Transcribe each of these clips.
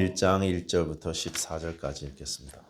1장 1절부터 14절까지 읽겠습니다.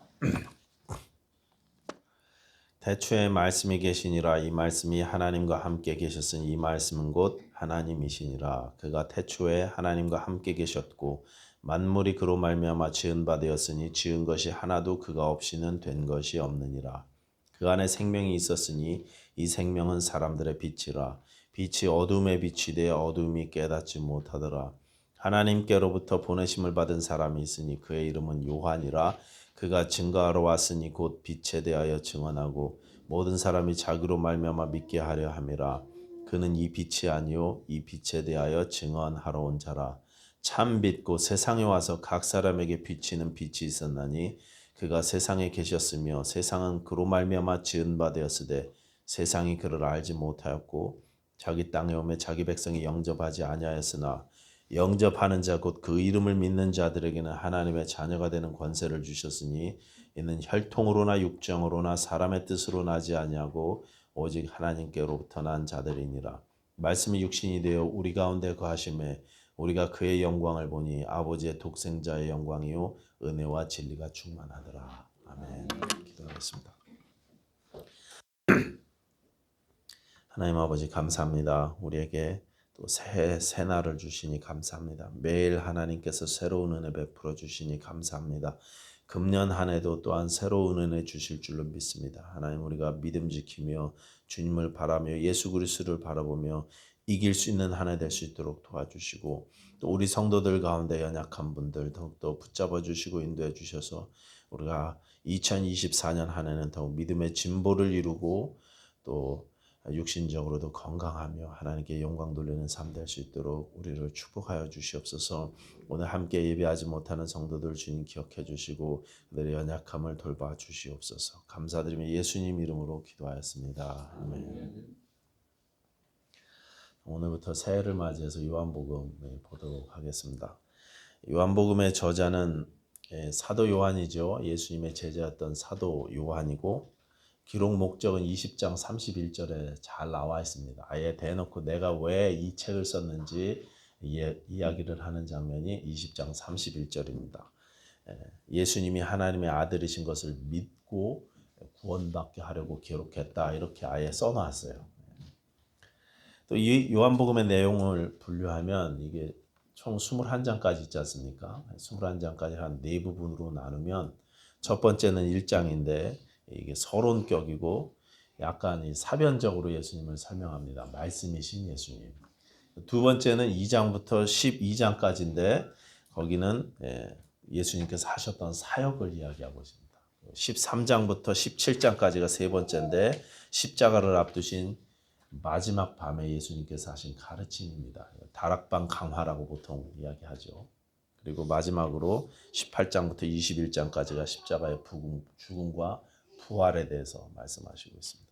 태초에 말씀이 계시니라. 이 말씀이 하나님과 함께 계셨으니 이 말씀은 곧 하나님이시니라. 그가 태초에 하나님과 함께 계셨고 만물이 그로 말미암아 지은 바 되었으니 지은 것이 하나도 그가 없이는 된 것이 없느니라. 그 안에 생명이 있었으니 이 생명은 사람들의 빛이라. 빛이 어둠에 빛이 되어 어둠이 깨닫지 못하더라. 하나님께로부터 보내심을 받은 사람이 있으니 그의 이름은 요한이라. 그가 증거하러 왔으니 곧 빛에 대하여 증언하고 모든 사람이 자기로 말미암아 믿게 하려 함이라. 그는 이 빛이 아니요 이 빛에 대하여 증언하러 온 자라. 참 빛 곧 세상에 와서 각 사람에게 비치는 빛이 있었나니 그가 세상에 계셨으며 세상은 그로 말미암아 지은 바 되었으되 세상이 그를 알지 못하였고 자기 땅에 오매 자기 백성이 영접하지 아니하였으나 영접하는 자 곧 그 이름을 믿는 자들에게는 하나님의 자녀가 되는 권세를 주셨으니 이는 혈통으로나 육정으로나 사람의 뜻으로 나지 아니하고 오직 하나님께로부터 난 자들이니라. 말씀이 육신이 되어 우리 가운데 거하심에 우리가 그의 영광을 보니 아버지의 독생자의 영광이요 은혜와 진리가 충만하더라. 아멘. 기도하겠습니다. 하나님 아버지 감사합니다. 우리에게 또 새 날을 주시니 감사합니다. 매일 하나님께서 새로운 은혜 베풀어 주시니 감사합니다. 금년 한 해도 또한 새로운 은혜 주실 줄로 믿습니다. 하나님 우리가 믿음 지키며 주님을 바라며 예수 그리스도를 바라보며 이길 수 있는 한 해 될 수 있도록 도와주시고 또 우리 성도들 가운데 연약한 분들 더욱더 붙잡아 주시고 인도해 주셔서 우리가 2024년 한 해는 더욱 믿음의 진보를 이루고 또 육신적으로도 건강하며 하나님께 영광 돌리는 삶 될 수 있도록 우리를 축복하여 주시옵소서. 오늘 함께 예배하지 못하는 성도들 주님 기억해 주시고 그들의 연약함을 돌봐 주시옵소서. 감사드리며 예수님 이름으로 기도하였습니다. 아멘. 오늘부터 새해를 맞이해서 요한복음 보도록 하겠습니다. 요한복음의 저자는 사도 요한이죠. 예수님의 제자였던 사도 요한이고 기록 목적은 20장 31절에 잘 나와 있습니다. 아예 대놓고 내가 왜 이 책을 썼는지 이야기를 하는 장면이 20장 31절입니다. 예수님이 하나님의 아들이신 것을 믿고 구원받게 하려고 기록했다. 이렇게 아예 써놨어요. 또 이 요한복음의 내용을 분류하면 이게 총 21장까지 있지 않습니까? 21장까지 한 네 부분으로 나누면 첫 번째는 1장인데 이게 서론격이고 약간 사변적으로 예수님을 설명합니다. 말씀이신 예수님. 두 번째는 2장부터 12장까지인데 거기는 예수님께서 하셨던 사역을 이야기하고 있습니다. 13장부터 17장까지가 세 번째인데 십자가를 앞두신 마지막 밤에 예수님께서 하신 가르침입니다. 다락방 강화라고 보통 이야기하죠. 그리고 마지막으로 18장부터 21장까지가 십자가의 죽음과 부활에 대해서 말씀하시고 있습니다.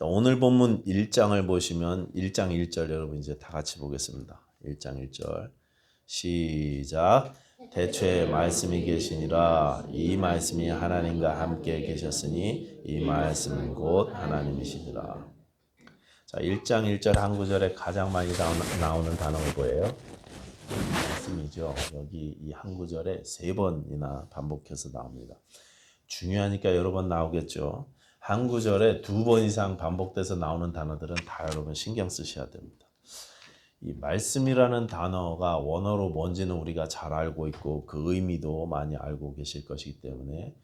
오늘 본문 1장을 보시면 1장 1절 여러분 이제 다 같이 보겠습니다. 1장 1절 시작. 태초에 말씀이 계시니라. 이 말씀이 하나님과 함께 계셨으니 이 말씀은 곧 하나님이시니라. 자, 1장 1절 한 구절에 가장 많이 나오는 단어가 뭐예요? 말씀이죠. 여기 이 한 구절에 3번이나 반복해서 나옵니다. 중요하니까 여러 번 나오겠죠. 한 구절에 2번 이상 반복돼서 나오는 단어들은 다 여러분 신경 쓰셔야 됩니다. 이 말씀이라는 단어가 원어로 뭔지는 우리가 잘 알고 있고 그 의미도 많이 알고 계실 것이기 때문에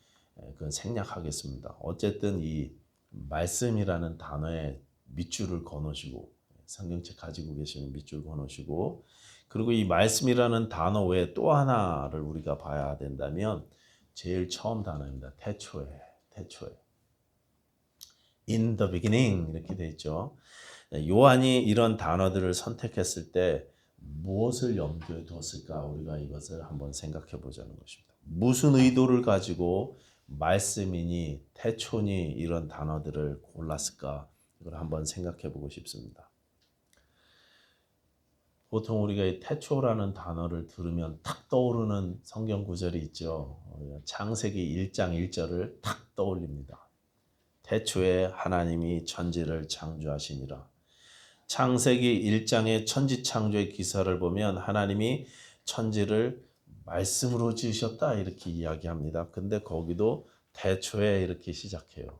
그건 생략하겠습니다. 어쨌든 이 말씀이라는 단어에 밑줄을 그어놓으시고 성경책 가지고 계시는 밑줄 그어놓으시고 그리고 이 말씀이라는 단어 외에 또 하나를 우리가 봐야 된다면 제일 처음 단어입니다. 태초에. In the beginning 이렇게 돼 있죠. 요한이 이런 단어들을 선택했을 때 무엇을 염두에 두었을까? 우리가 이것을 한번 생각해 보자는 것입니다. 무슨 의도를 가지고 말씀이니 태초니 이런 단어들을 골랐을까? 이걸 한번 생각해 보고 싶습니다. 보통 우리가 이 태초라는 단어를 들으면 탁 떠오르는 성경 구절이 있죠. 창세기 1장 1절을 탁 떠올립니다. 태초에 하나님이 천지를 창조하시니라. 창세기 1장의 천지 창조의 기사를 보면 하나님이 천지를 말씀으로 지으셨다 이렇게 이야기합니다. 근데 거기도 태초에 이렇게 시작해요.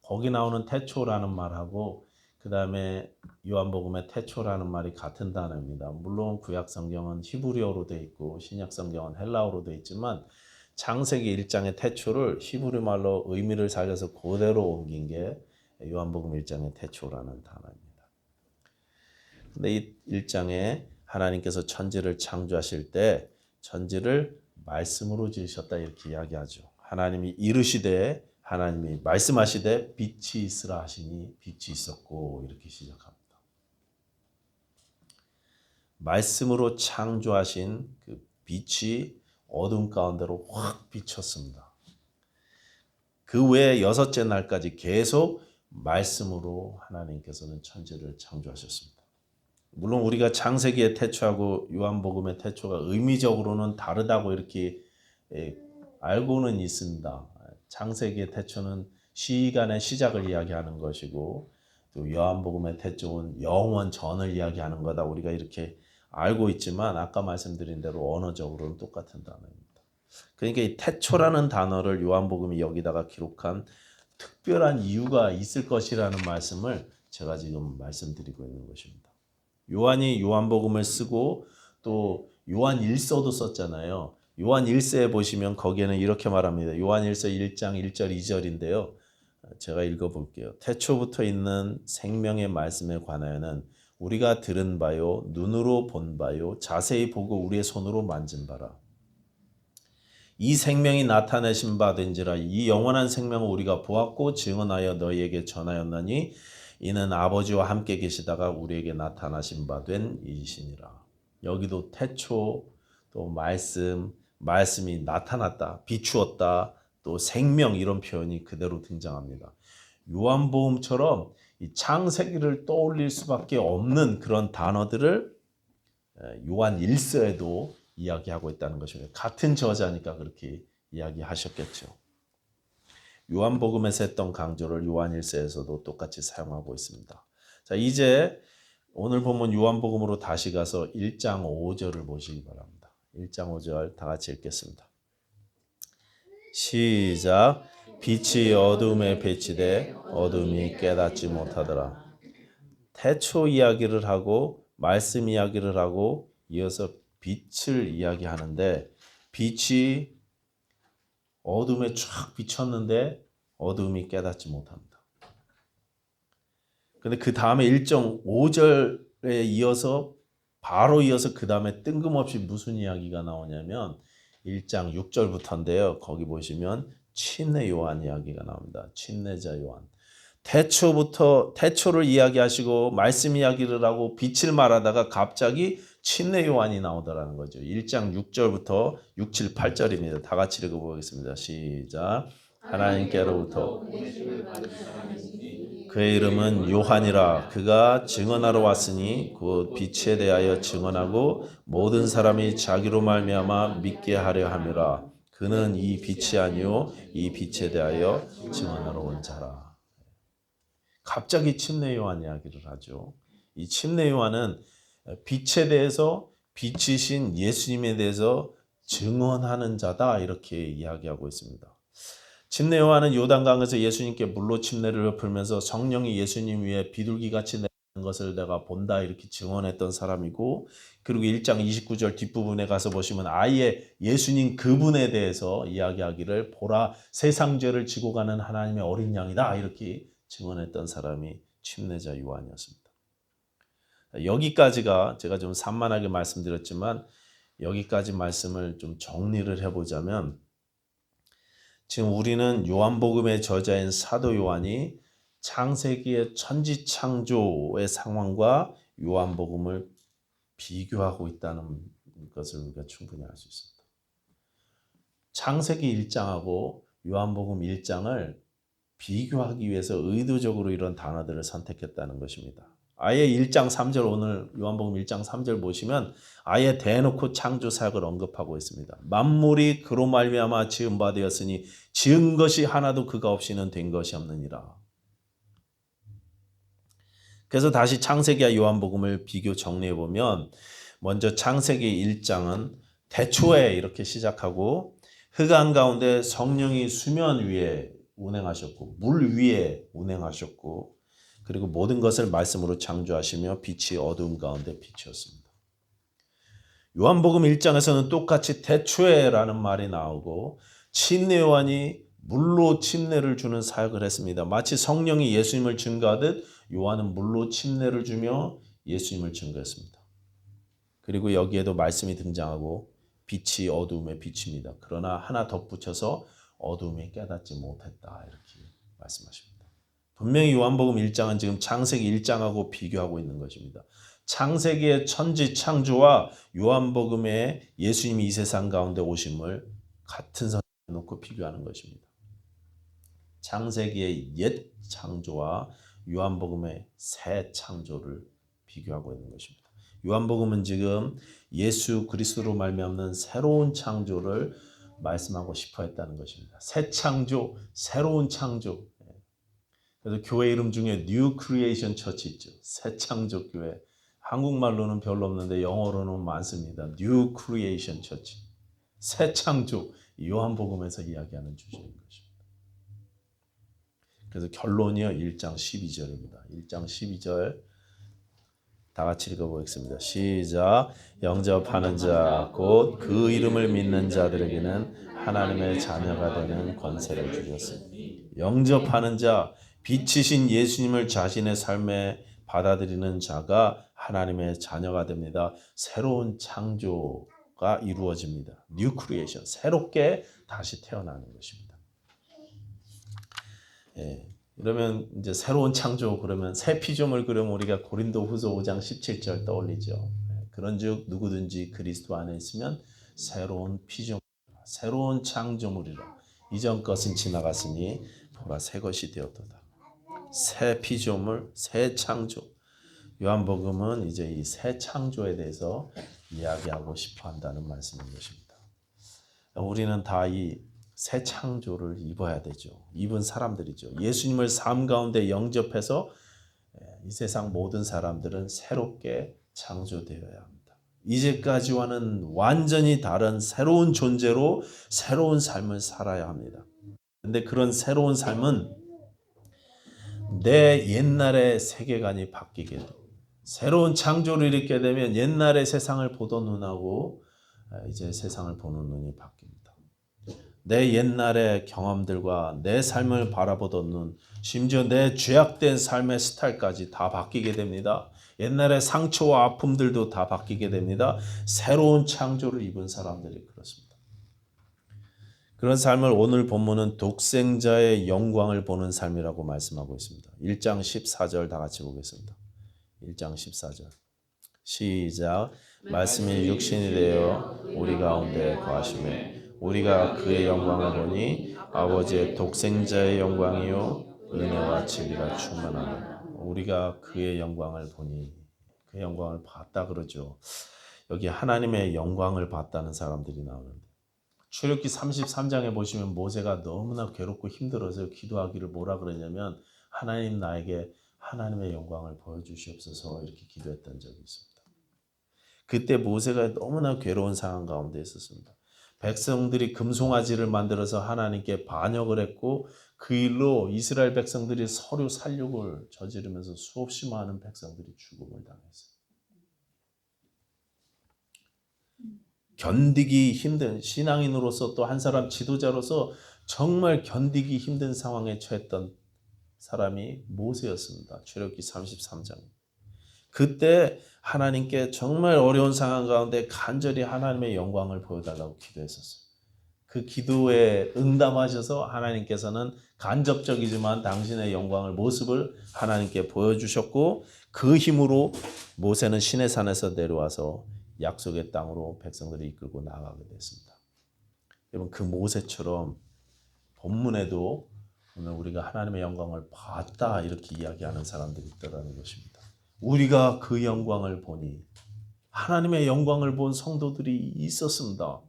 거기 나오는 태초라는 말하고 그 다음에 요한복음의 태초라는 말이 같은 단어입니다. 물론 구약 성경은 히브리어로 되어 있고 신약 성경은 헬라어로 되어 있지만 창세기 1장의 태초를 히브리 말로 의미를 살려서 그대로 옮긴 게 요한복음 1장의 태초라는 단어입니다. 근데 이 1장에 하나님께서 천지를 창조하실 때 천지를 말씀으로 지으셨다 이렇게 이야기하죠. 하나님이 이르시되 하나님이 말씀하시되 빛이 있으라 하시니 빛이 있었고 이렇게 시작합니다. 말씀으로 창조하신 그 빛이 어둠 가운데로 확 비쳤습니다. 그 외에 여섯째 날까지 계속 말씀으로 하나님께서는 천지를 창조하셨습니다. 물론 우리가 창세기의 태초하고 요한복음의 태초가 의미적으로는 다르다고 이렇게 알고는 있습니다. 창세기의 태초는 시간의 시작을 이야기하는 것이고 또 요한복음의 태초는 영원 전을 이야기하는 거다 우리가 이렇게 알고 있지만 아까 말씀드린 대로 언어적으로는 똑같은 단어입니다. 그러니까 이 태초라는 단어를 요한복음이 여기다가 기록한 특별한 이유가 있을 것이라는 말씀을 제가 지금 말씀드리고 있는 것입니다. 요한이 요한복음을 쓰고 또 요한 1서도 썼잖아요. 요한 1서에 보시면 거기에는 이렇게 말합니다. 요한 1서 1장 1절 2절인데요. 제가 읽어볼게요. 태초부터 있는 생명의 말씀에 관하여는 우리가 들은 바요 눈으로 본 바요 자세히 보고 우리의 손으로 만진 바라. 이 생명이 나타내신 바 된지라. 이 영원한 생명을 우리가 보았고 증언하여 너희에게 전하였나니 이는 아버지와 함께 계시다가 우리에게 나타나신 바 된 이시니라. 여기도 태초 또 말씀이 나타났다, 비추었다, 또 생명 이런 표현이 그대로 등장합니다. 요한복음처럼 이 창세기를 떠올릴 수밖에 없는 그런 단어들을 요한 1서에도 이야기하고 있다는 것입니다. 같은 저자니까 그렇게 이야기하셨겠죠. 요한복음에서 했던 강조를 요한 1서에서도 똑같이 사용하고 있습니다. 자, 이제 오늘 본문 요한복음으로 다시 가서 1장 5절을 보시기 바랍니다. 1장 5절 다 같이 읽겠습니다. 시작. 빛이 어둠에 배치돼 어둠이 깨닫지 못하더라. 태초 이야기를 하고 말씀 이야기를 하고 이어서 빛을 이야기하는데 빛이 어둠에 쫙 비쳤는데 어둠이 깨닫지 못합니다. 근데 그 다음에 1.5절에 이어서 바로 이어서 그 다음에 뜬금없이 무슨 이야기가 나오냐면 1장 6절부터인데요. 거기 보시면 침례 요한 이야기가 나옵니다. 침례자 요한. 태초를 이야기하시고 말씀 이야기를 하고 빛을 말하다가 갑자기 침례 요한이 나오더라는 거죠. 1장 6절부터 6, 7, 8절입니다. 다 같이 읽어보겠습니다. 시작. 하나님께로부터 그의 이름은 요한이라. 그가 증언하러 왔으니 곧 빛에 대하여 증언하고 모든 사람이 자기로 말미암아 믿게 하려 함이라. 그는 이 빛이 아니요 이 빛에 대하여 증언하러 온 자라. 갑자기 침례 요한 이야기를 하죠. 이 침례 요한은 빛에 대해서 빛이신 예수님에 대해서 증언하는 자다 이렇게 이야기하고 있습니다. 침례 요한은 요단강에서 예수님께 물로 침례를 베풀면서 성령이 예수님 위에 비둘기같이 내리는 것을 내가 본다 이렇게 증언했던 사람이고, 그리고 1장 29절 뒷부분에 가서 보시면 아예 예수님 그분에 대해서 이야기하기를 보라 세상 죄를 지고 가는 하나님의 어린 양이다 이렇게 증언했던 사람이 침례자 요한이었습니다. 여기까지가 제가 좀 산만하게 말씀드렸지만 여기까지 말씀을 좀 정리를 해보자면, 지금 우리는 요한복음의 저자인 사도 요한이 창세기의 천지창조의 상황과 요한복음을 비교하고 있다는 것을 우리가 충분히 알 수 있습니다. 창세기 1장하고 요한복음 1장을 비교하기 위해서 의도적으로 이런 단어들을 선택했다는 것입니다. 아예 1장 3절 오늘 요한복음 1장 3절 보시면 아예 대놓고 창조 사역을 언급하고 있습니다. 만물이 그로 말미암아 지은 바 되었으니 지은 것이 하나도 그가 없이는 된 것이 없느니라. 그래서 다시 창세기와 요한복음을 비교 정리해 보면 먼저 창세기 1장은 태초에 이렇게 시작하고 흙 한가운데 성령이 수면 위에 운행하셨고 물 위에 운행하셨고 그리고 모든 것을 말씀으로 창조하시며 빛이 어두움 가운데 비추었습니다. 요한복음 1장에서는 똑같이 태초에라는 말이 나오고 침례 요한이 물로 침례를 주는 사역을 했습니다. 마치 성령이 예수님을 증거하듯 요한은 물로 침례를 주며 예수님을 증거했습니다. 그리고 여기에도 말씀이 등장하고 빛이 어두움에 비칩니다. 그러나 하나 덧붙여서 어두움에 깨닫지 못했다 이렇게 말씀하십니다. 분명히 요한복음 1장은 지금 창세기 1장하고 비교하고 있는 것입니다. 창세기의 천지 창조와 요한복음의 예수님이 이 세상 가운데 오심을 같은 선에 놓고 비교하는 것입니다. 창세기의 옛 창조와 요한복음의 새 창조를 비교하고 있는 것입니다. 요한복음은 지금 예수 그리스도로 말미암는 새로운 창조를 말씀하고 싶어 했다는 것입니다. 새 창조, 새로운 창조. 그래서 교회 이름 중에 New Creation Church 있죠. 새 창조 교회. 한국말로는 별로 없는데 영어로는 많습니다. New Creation Church. 새 창조. 요한복음에서 이야기하는 주제인 것입니다. 그래서 결론이요. 1장 12절입니다. 1장 12절 다 같이 읽어보겠습니다. 시작. 영접하는 자 곧 그 이름을 믿는 자들에게는 하나님의 자녀가 되는 권세를 주셨습니다. 영접하는 자, 빛이신 예수님을 자신의 삶에 받아들이는 자가 하나님의 자녀가 됩니다. 새로운 창조가 이루어집니다. New creation, 새롭게 다시 태어나는 것입니다. 예. 그러면 이제 새로운 창조 그러면 새 피조물 그러면 우리가 고린도후서 5장 17절 떠올리죠. 그런즉 누구든지 그리스도 안에 있으면 새로운 피조물, 새로운 창조물이라. 이전 것은 지나갔으니 보라 새 것이 되었도다. 새 피조물, 새 창조. 요한복음은 이제 이 새 창조에 대해서 이야기하고 싶어 한다는 말씀인 것입니다. 우리는 다 이 새 창조를 입어야 되죠. 입은 사람들이죠. 예수님을 삶 가운데 영접해서 이 세상 모든 사람들은 새롭게 창조되어야 합니다. 이제까지와는 완전히 다른 새로운 존재로 새로운 삶을 살아야 합니다. 그런데 그런 새로운 삶은 내 옛날의 세계관이 바뀌게 됩니다. 새로운 창조를 일으키게 되면 옛날의 세상을 보던 눈하고 이제 세상을 보는 눈이 바뀝니다. 내 옛날의 경험들과 내 삶을 바라보던 눈, 심지어 내 죄악된 삶의 스타일까지 다 바뀌게 됩니다. 옛날의 상처와 아픔들도 다 바뀌게 됩니다. 새로운 창조를 입은 사람들이 그렇습니다. 그런 삶을 오늘 본문은 독생자의 영광을 보는 삶이라고 말씀하고 있습니다. 1장 14절 다 같이 보겠습니다. 1장 14절 시작. 말씀이 육신이 되어 우리 가운데 거하시매 우리가 그의 영광을 보니 아버지의 독생자의 영광이요 은혜와 진리가 충만하다. 우리가 그의 영광을 보니 그 영광을 봤다 그러죠. 여기 하나님의 영광을 봤다는 사람들이 나오는데 출애굽기 33장에 보시면 모세가 너무나 괴롭고 힘들어서 기도하기를 뭐라 그러냐면 하나님 나에게 하나님의 영광을 보여주시옵소서 이렇게 기도했던 적이 있습니다. 그때 모세가 너무나 괴로운 상황 가운데 있었습니다. 백성들이 금송아지를 만들어서 하나님께 반역을 했고 그 일로 이스라엘 백성들이 서로 살육을 저지르면서 수없이 많은 백성들이 죽음을 당했어요. 견디기 힘든 신앙인으로서 또 한 사람 지도자로서 정말 견디기 힘든 상황에 처했던 사람이 모세였습니다. 출애굽기 33장. 그때 하나님께 정말 어려운 상황 가운데 간절히 하나님의 영광을 보여달라고 기도했었어요. 그 기도에 응답하셔서 하나님께서는 간접적이지만 당신의 영광을 모습을 하나님께 보여주셨고 그 힘으로 모세는 시내산에서 내려와서 약속의 땅으로 백성들을 이끌고 나가게 됐습니다. 여러분 그 모세처럼 본문에도 오늘 우리가 하나님의 영광을 봤다 이렇게 이야기하는 사람들이 있다는 것입니다. 우리가 그 영광을 보니 하나님의 영광을 본 성도들이 있었습니다.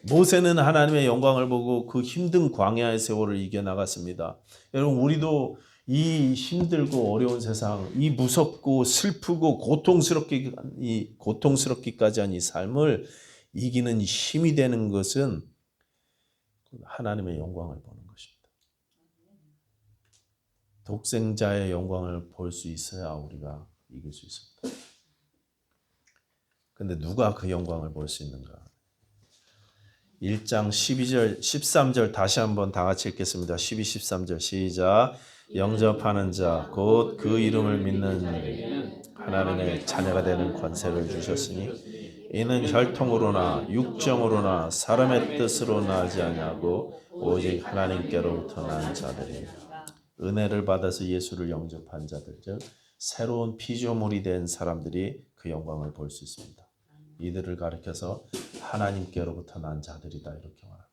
모세는 하나님의 영광을 보고 그 힘든 광야의 세월을 이겨나갔습니다. 여러분 우리도 이 힘들고 어려운 세상, 이 무섭고 슬프고 고통스럽기까지 한 이 삶을 이기는 힘이 되는 것은 하나님의 영광을 보는 것입니다. 독생자의 영광을 볼 수 있어야 우리가 이길 수 있습니다. 근데 누가 그 영광을 볼 수 있는가? 1장 12절, 13절 다시 한번 다 같이 읽겠습니다. 12, 13절 시작. 영접하는 자, 곧 그 이름을 믿는 자에게는 하나님의 자녀가 되는 권세를 주셨으니 이는 혈통으로나 육정으로나 사람의 뜻으로 나지 아니하고 오직 하나님께로부터 난 자들이라. 은혜를 받아서 예수를 영접한 자들, 즉 새로운 피조물이 된 사람들이 그 영광을 볼 수 있습니다. 이들을 가리켜서 하나님께로부터 난 자들이다 이렇게 말합니다.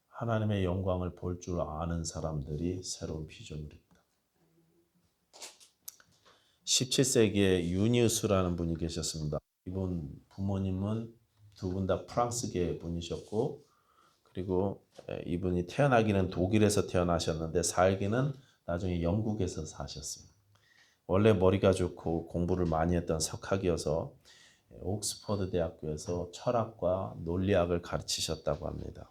하나님의 영광을 볼 줄 아는 사람들이 새로운 피조물입니다. 17세기에 유니우스라는 분이 계셨습니다. 이분 부모님은 두 분 다 프랑스계 분이셨고, 그리고 이분이 태어나기는 독일에서 태어나셨는데 살기는 나중에 영국에서 사셨어요. 원래 머리가 좋고 공부를 많이 했던 석학이어서 옥스퍼드 대학교에서 철학과 논리학을 가르치셨다고 합니다.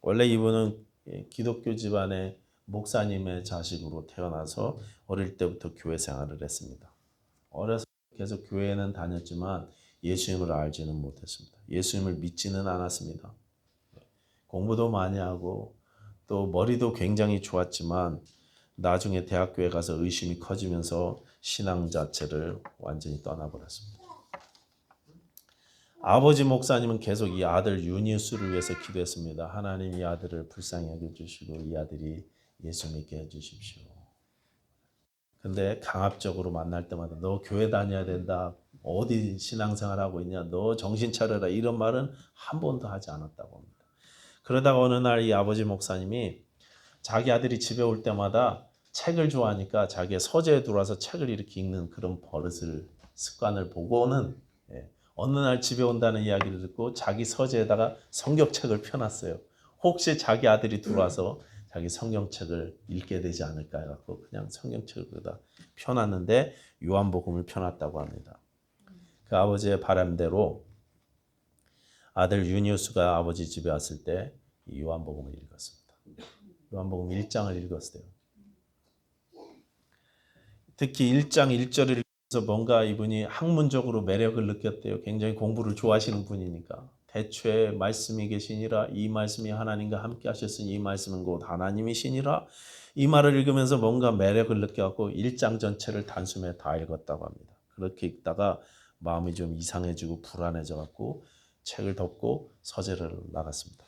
원래 이분은 기독교 집안의 목사님의 자식으로 태어나서 어릴 때부터 교회 생활을 했습니다. 어려서 계속 교회는 다녔지만 예수님을 알지는 못했습니다. 예수님을 믿지는 않았습니다. 공부도 많이 하고 또 머리도 굉장히 좋았지만 나중에 대학교에 가서 의심이 커지면서 신앙 자체를 완전히 떠나버렸습니다. 아버지 목사님은 계속 이 아들 유니우스를 위해서 기도했습니다. 하나님 이 아들을 불쌍히 여겨주시고 이 아들이 예수 믿게 해주십시오. 근데 강압적으로 만날 때마다 너 교회 다녀야 된다. 어디 신앙생활하고 있냐. 너 정신 차려라. 이런 말은 한 번도 하지 않았다고 합니다. 그러다가 어느 날 이 아버지 목사님이 자기 아들이 집에 올 때마다 책을 좋아하니까 자기의 서재에 들어와서 책을 이렇게 읽는 그런 습관을 보고는 어느 날 집에 온다는 이야기를 듣고 자기 서재에다가 성경책을 펴놨어요. 혹시 자기 아들이 들어와서 자기 성경책을 읽게 되지 않을까 해서 그냥 성경책을 거기다 펴놨는데 요한복음을 펴놨다고 합니다. 그 아버지의 바람대로 아들 유니우스가 아버지 집에 왔을 때 요한복음을 읽었습니다. 요한복음 1장을 읽었어요. 특히 1장 1절을 읽어서 뭔가 이분이 학문적으로 매력을 느꼈대요. 굉장히 공부를 좋아하시는 분이니까. 대초에 말씀이 계시니라 이 말씀이 하나님과 함께 하셨으니 이 말씀은 곧 하나님이시니라. 이 말을 읽으면서 뭔가 매력을 느껴갖고 1장 전체를 단숨에 다 읽었다고 합니다. 그렇게 읽다가 마음이 좀 이상해지고 불안해져갖고 책을 덮고 서재를 나갔습니다.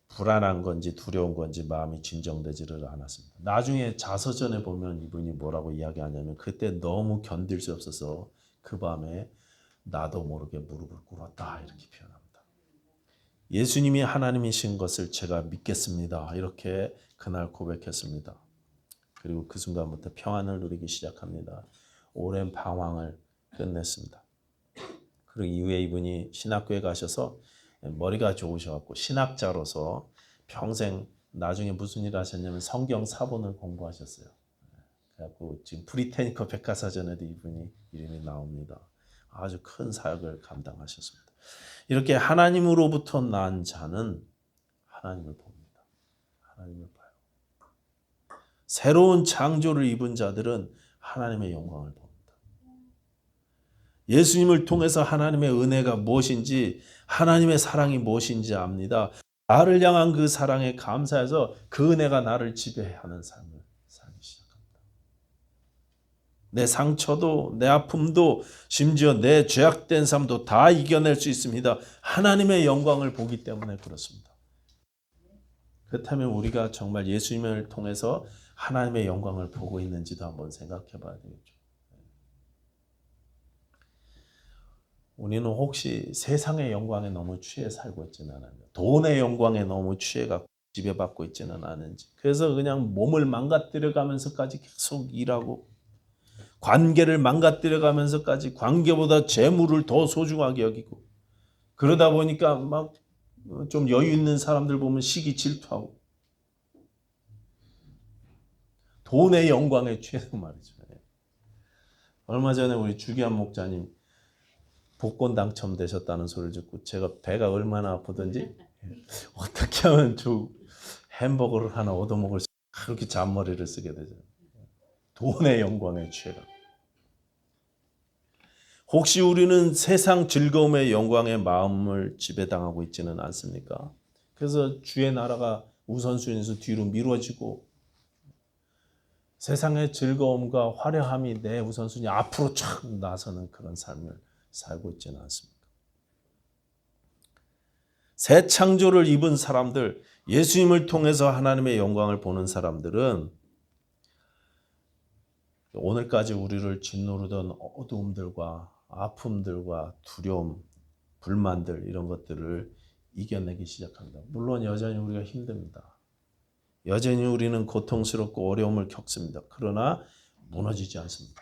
불안한 건지 두려운 건지 마음이 진정되지를 않았습니다. 나중에 자서전에 보면 이분이 뭐라고 이야기하냐면 그때 너무 견딜 수 없어서 그 밤에 나도 모르게 무릎을 꿇었다 이렇게 표현합니다. 예수님이 하나님이신 것을 제가 믿겠습니다. 이렇게 그날 고백했습니다. 그리고 그 순간부터 평안을 누리기 시작합니다. 오랜 방황을 끝냈습니다. 그리고 이후에 이분이 신학교에 가셔서 머리가 좋으셔갖고 신학자로서 평생 나중에 무슨 일을 하셨냐면 성경 사본을 공부하셨어요. 그래갖고 지금 브리테니커 백과사전에도 이분이 이름이 나옵니다. 아주 큰 사역을 감당하셨습니다. 이렇게 하나님으로부터 난 자는 하나님을 봅니다. 하나님을 봐요. 새로운 창조를 입은 자들은 하나님의 영광을 봅니다. 예수님을 통해서 하나님의 은혜가 무엇인지 하나님의 사랑이 무엇인지 압니다. 나를 향한 그 사랑에 감사해서 그 은혜가 나를 지배하는 삶을 살기 시작합니다. 내 상처도 내 아픔도 심지어 내 죄악된 삶도 다 이겨낼 수 있습니다. 하나님의 영광을 보기 때문에 그렇습니다. 그렇다면 우리가 정말 예수님을 통해서 하나님의 영광을 보고 있는지도 한번 생각해 봐야 되겠죠. 우리는 혹시 세상의 영광에 너무 취해 살고 있지는 않아요. 돈의 영광에 너무 취해가 지배받고 있지는 않은지. 그래서 그냥 몸을 망가뜨려가면서까지 계속 일하고 관계를 망가뜨려가면서까지 관계보다 재물을 더 소중하게 여기고 그러다 보니까 막 좀 여유 있는 사람들 보면 시기 질투하고 돈의 영광에 취해서 말이죠. 얼마 전에 우리 주기한 목사님 복권 당첨되셨다는 소리를 듣고 제가 배가 얼마나 아프던지 어떻게 하면 저 햄버거를 하나 얻어먹을 수 그렇게 잔머리를 쓰게 되죠. 돈의 영광에 취해라. 혹시 우리는 세상 즐거움의 영광의 마음을 지배당하고 있지는 않습니까? 그래서 주의 나라가 우선순위에서 뒤로 미뤄지고 세상의 즐거움과 화려함이 내 우선순위 앞으로 촥 나서는 그런 삶을 살고 있지는 않습니까? 새 창조를 입은 사람들, 예수님을 통해서 하나님의 영광을 보는 사람들은 오늘까지 우리를 짓누르던 어두움들과 아픔들과 두려움, 불만들 이런 것들을 이겨내기 시작합니다. 물론 여전히 우리가 힘듭니다. 여전히 우리는 고통스럽고 어려움을 겪습니다. 그러나 무너지지 않습니다.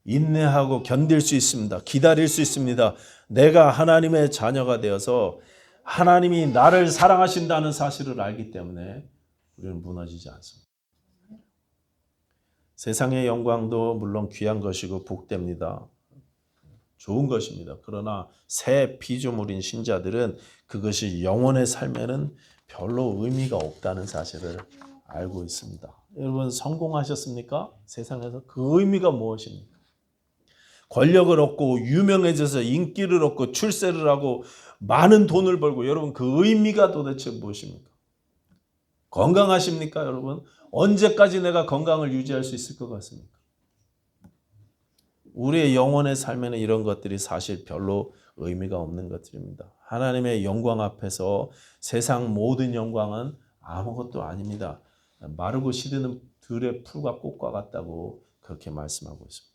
인내하고 견딜 수 있습니다. 기다릴 수 있습니다. 내가 하나님의 자녀가 되어서 하나님이 나를 사랑하신다는 사실을 알기 때문에 우리는 무너지지 않습니다. 세상의 영광도 물론 귀한 것이고 복됩니다. 좋은 것입니다. 그러나 새 피조물인 신자들은 그것이 영혼의 삶에는 별로 의미가 없다는 사실을 알고 있습니다. 여러분 성공하셨습니까? 세상에서 그 의미가 무엇입니까? 권력을 얻고 유명해져서 인기를 얻고 출세를 하고 많은 돈을 벌고 여러분 그 의미가 도대체 무엇입니까? 건강하십니까 여러분? 언제까지 내가 건강을 유지할 수 있을 것 같습니까? 우리의 영혼의 삶에는 이런 것들이 사실 별로 의미가 없는 것들입니다. 하나님의 영광 앞에서 세상 모든 영광은 아무것도 아닙니다. 마르고 시드는 들의 풀과 꽃과 같다고 그렇게 말씀하고 있습니다.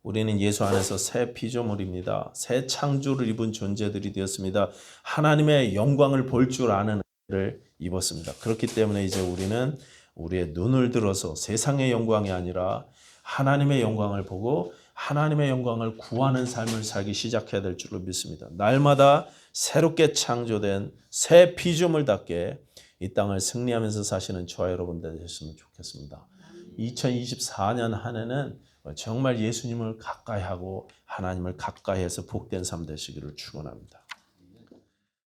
우리는 예수 안에서 새 피조물입니다. 새 창조를 입은 존재들이 되었습니다. 하나님의 영광을 볼 줄 아는 은혜를 입었습니다. 그렇기 때문에 이제 우리는 우리의 눈을 들어서 세상의 영광이 아니라 하나님의 영광을 보고 하나님의 영광을 구하는 삶을 살기 시작해야 될 줄로 믿습니다. 날마다 새롭게 창조된 새 피조물답게 이 땅을 승리하면서 사시는 저와 여러분들 되셨으면 좋겠습니다. 2024년 한 해는 정말 예수님을 가까이 하고 하나님을 가까이 해서 복된 삶 되시기를 축원합니다.